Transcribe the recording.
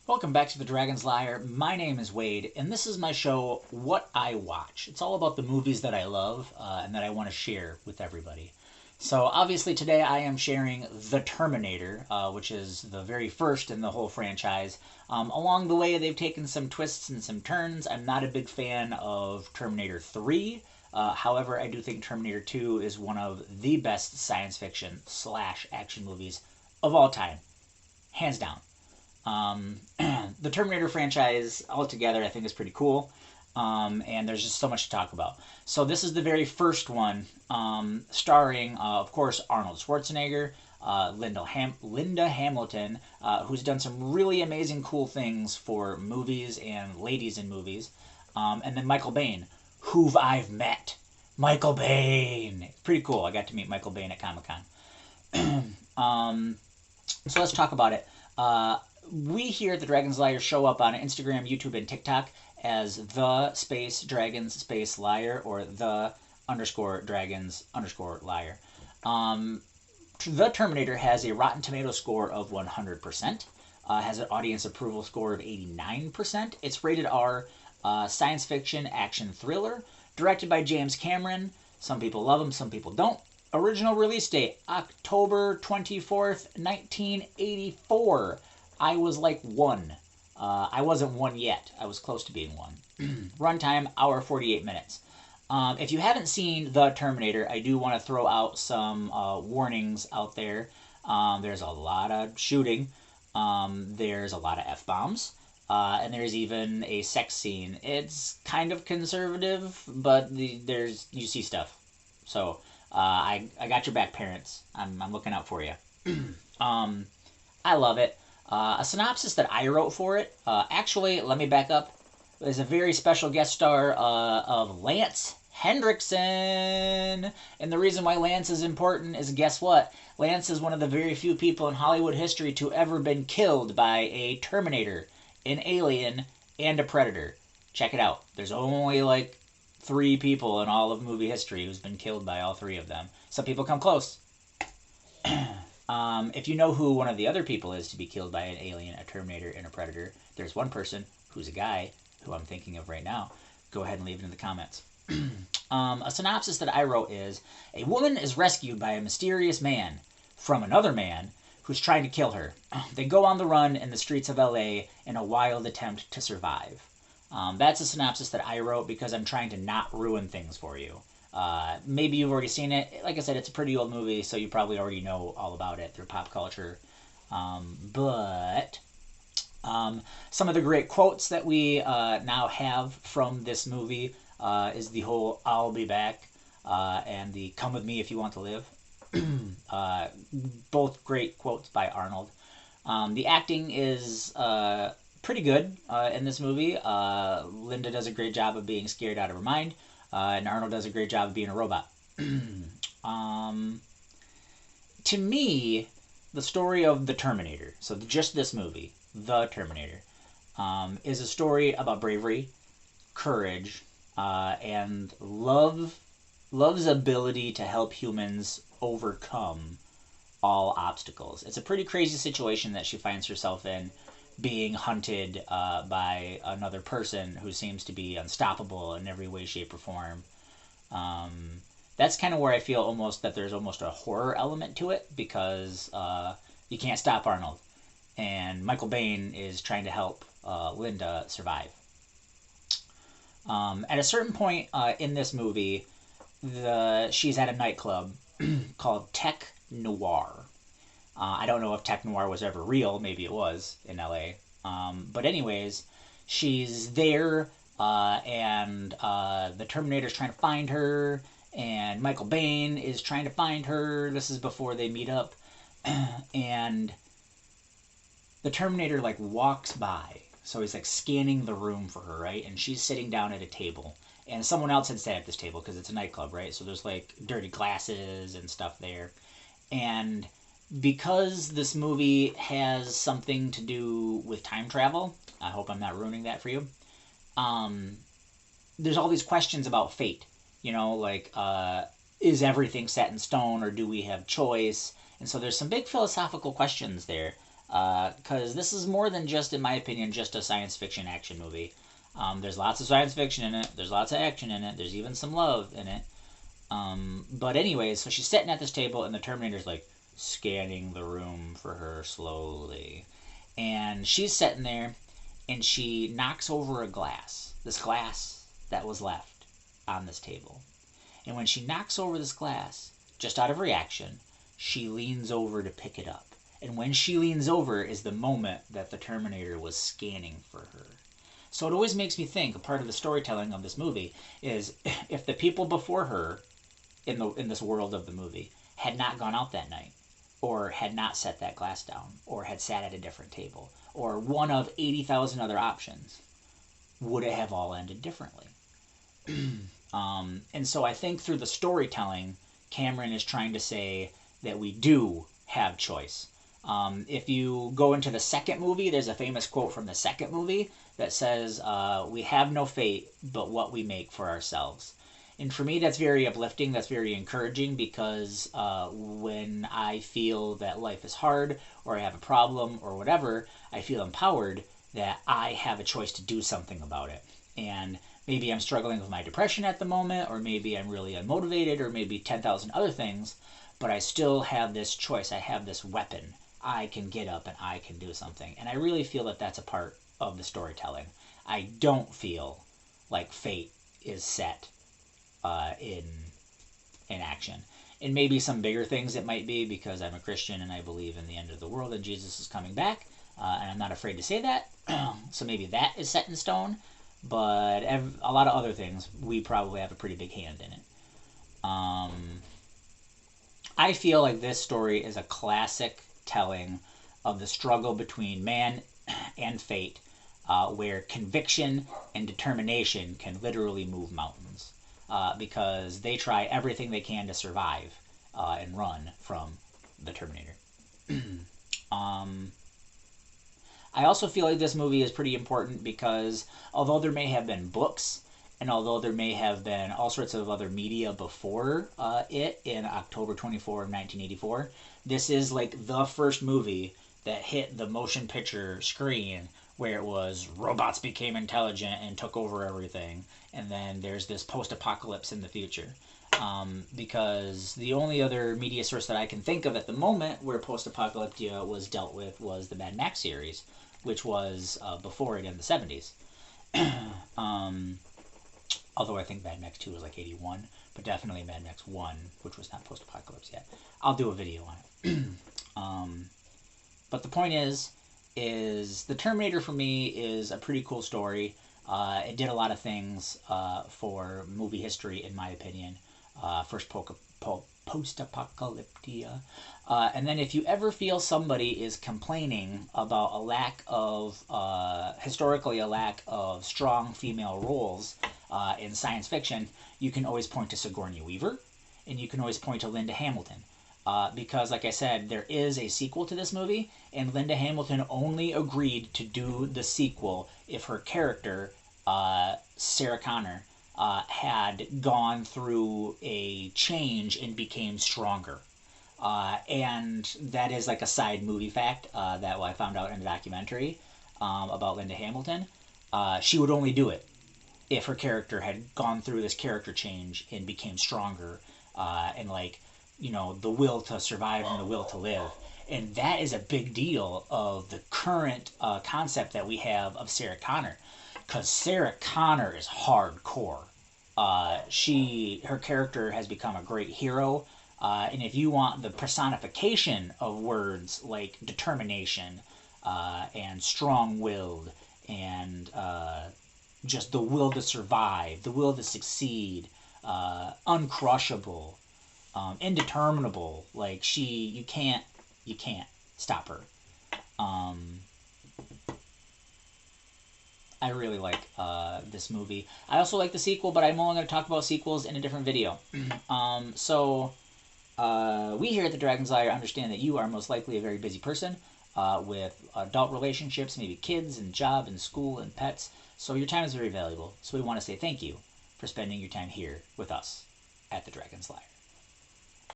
Welcome back to The Dragon's Lair. My name is Wade, and this is my show, What I Watch. It's all about the movies that I love and that I want to share with everybody. So, obviously, today I am sharing The Terminator, which is the very first in the whole franchise. Along the way, they've taken some twists and some turns. I'm not a big fan of Terminator 3. However, I do think Terminator 2 is one of the best science fiction slash action movies of all time. Hands down. The Terminator franchise altogether, I think, is pretty cool. And there's just so much to talk about. So this is the very first one, starring, of course, Arnold Schwarzenegger, Linda Hamilton, who's done some really amazing, cool things for movies and ladies in movies, and then Michael Biehn, who I've met. Michael Biehn, it's pretty cool. I got to meet Michael Biehn at Comic Con. So let's talk about it. We here at the Dragon's Lair show up on Instagram, YouTube, and TikTok as the space dragons space liar or the underscore dragons underscore liar. The Terminator has a Rotten Tomato score of 100%, has an audience approval score of 89%. It's rated R, science fiction action thriller, directed by James Cameron. Some people love him, some people don't. Original release date, October 24th, 1984. I was like one. I wasn't one yet. I was close to being one. Runtime, hour 48 minutes. If you haven't seen The Terminator, I do want to throw out some warnings out there. There's a lot of shooting. There's a lot of F-bombs. And there's even a sex scene. It's kind of conservative, but you see stuff. So I got your back, parents. I'm looking out for you. I love it. A synopsis that I wrote for it, actually, let me back up. There's a very special guest star of Lance Hendrickson. And the reason why Lance is important is, guess what? Lance is one of the very few people in Hollywood history to ever been killed by a Terminator, an alien, and a Predator. Check it out. There's only like 3 people in all of movie history who's been killed by all 3 of them. Some people come close. If you know who one of the other people is to be killed by an alien, a Terminator, and a Predator, there's one person who's a guy who I'm thinking of right now. Go ahead and leave it in the comments. A synopsis that I wrote is, a woman is rescued by a mysterious man from another man who's trying to kill her. They go on the run in the streets of LA in a wild attempt to survive. That's a synopsis that I wrote because I'm trying to not ruin things for you. Maybe you've already seen it. Like I said, it's a pretty old movie, so you probably already know all about it through pop culture. But some of the great quotes that we now have from this movie is the whole "I'll be back" and the "Come with me if you want to live." Both great quotes by Arnold. The acting is pretty good in this movie. Linda does a great job of being scared out of her mind. And Arnold does a great job of being a robot. To me, the story of The Terminator, so just this movie, The Terminator, is a story about bravery, courage, and love's ability to help humans overcome all obstacles. It's a pretty crazy situation that she finds herself in, being hunted by another person who seems to be unstoppable in every way, shape, or form. That's kind of where I feel almost that there's almost a horror element to it, because you can't stop Arnold. And Michael Biehn is trying to help Linda survive. At a certain point in this movie, she's at a nightclub called Tech Noir. I don't know if Tech Noir was ever real. Maybe it was in LA. But anyways, she's there, and the Terminator's trying to find her, and Michael Biehn is trying to find her. This is before they meet up. And the Terminator, like, walks by. So he's, like, scanning the room for her, right? And she's sitting down at a table. And someone else had sat at this table, because it's a nightclub, right? So there's, like, dirty glasses and stuff there. And because this movie has something to do with time travel, I hope I'm not ruining that for you, there's all these questions about fate. You know, like, is everything set in stone, or do we have choice? And so there's some big philosophical questions there because this is more than just, in my opinion, just a science fiction action movie. There's lots of science fiction in it. There's lots of action in it. There's even some love in it. But anyways, so she's sitting at this table, and the Terminator's like scanning the room for her slowly. And she's sitting there, and she knocks over a glass. This glass that was left on this table. And when she knocks over this glass, just out of reaction, she leans over to pick it up. And when she leans over is the moment that the Terminator was scanning for her. So it always makes me think, a part of the storytelling of this movie is, if the people before her in this world of the movie had not gone out that night, or had not set that glass down, or had sat at a different table, or one of 80,000 other options, would it have all ended differently? And so I think through the storytelling, Cameron is trying to say that we do have choice. If you go into the second movie, there's a famous quote from the second movie that says, we have no fate but what we make for ourselves. And for me, that's very uplifting. That's very encouraging, because when I feel that life is hard, or I have a problem, or whatever, I feel empowered that I have a choice to do something about it. And maybe I'm struggling with my depression at the moment, or maybe I'm really unmotivated, or maybe 10,000 other things, but I still have this choice. I have this weapon. I can get up and I can do something. And I really feel that that's a part of the storytelling. I don't feel like fate is set in action. And maybe some bigger things it might be, because I'm a Christian and I believe in the end of the world and Jesus is coming back, and I'm not afraid to say that. So maybe that is set in stone, but a lot of other things, we probably have a pretty big hand in it. I feel like this story is a classic telling of the struggle between man and fate, where conviction and determination can literally move mountains. Because they try everything they can to survive and run from the Terminator. I also feel like this movie is pretty important because, although there may have been books, and although there may have been all sorts of other media before it in October 24 of 1984, this is like the first movie that hit the motion picture screen where it was robots became intelligent and took over everything, and then there's this post-apocalypse in the future. Because the only other media source that I can think of at the moment where post-apocalyptia was dealt with was the Mad Max series, which was before it in the 70s. Although I think Mad Max 2 was like 81, but definitely Mad Max 1, which was not post-apocalypse yet. I'll do a video on it. But the point is the Terminator for me is a pretty cool story. It did a lot of things for movie history, in my opinion. First post-apocalyptia. And then if you ever feel somebody is complaining about a lack of, historically a lack of strong female roles in science fiction, you can always point to Sigourney Weaver, and you can always point to Linda Hamilton. Because, like I said, there is a sequel to this movie, and Linda Hamilton only agreed to do the sequel if her character, Sarah Connor, had gone through a change and became stronger. And that is like a side movie fact that I found out in a documentary about Linda Hamilton. She would only do it if her character had gone through this character change and became stronger, and like, you know, the will to survive and the will to live. And that is a big deal of the current concept that we have of Sarah Connor. Because Sarah Connor is hardcore. Her character has become a great hero. And if you want the personification of words like determination and strong-willed and just the will to survive, the will to succeed, uncrushable, indeterminable, like you can't stop her. I really like this movie. I also like the sequel, but I'm only going to talk about sequels in a different video. We here at the Dragon's Lair understand that you are most likely a very busy person with adult relationships, maybe kids and job and school and pets. So your time is very valuable. So we want to say thank you for spending your time here with us at the Dragon's Lair.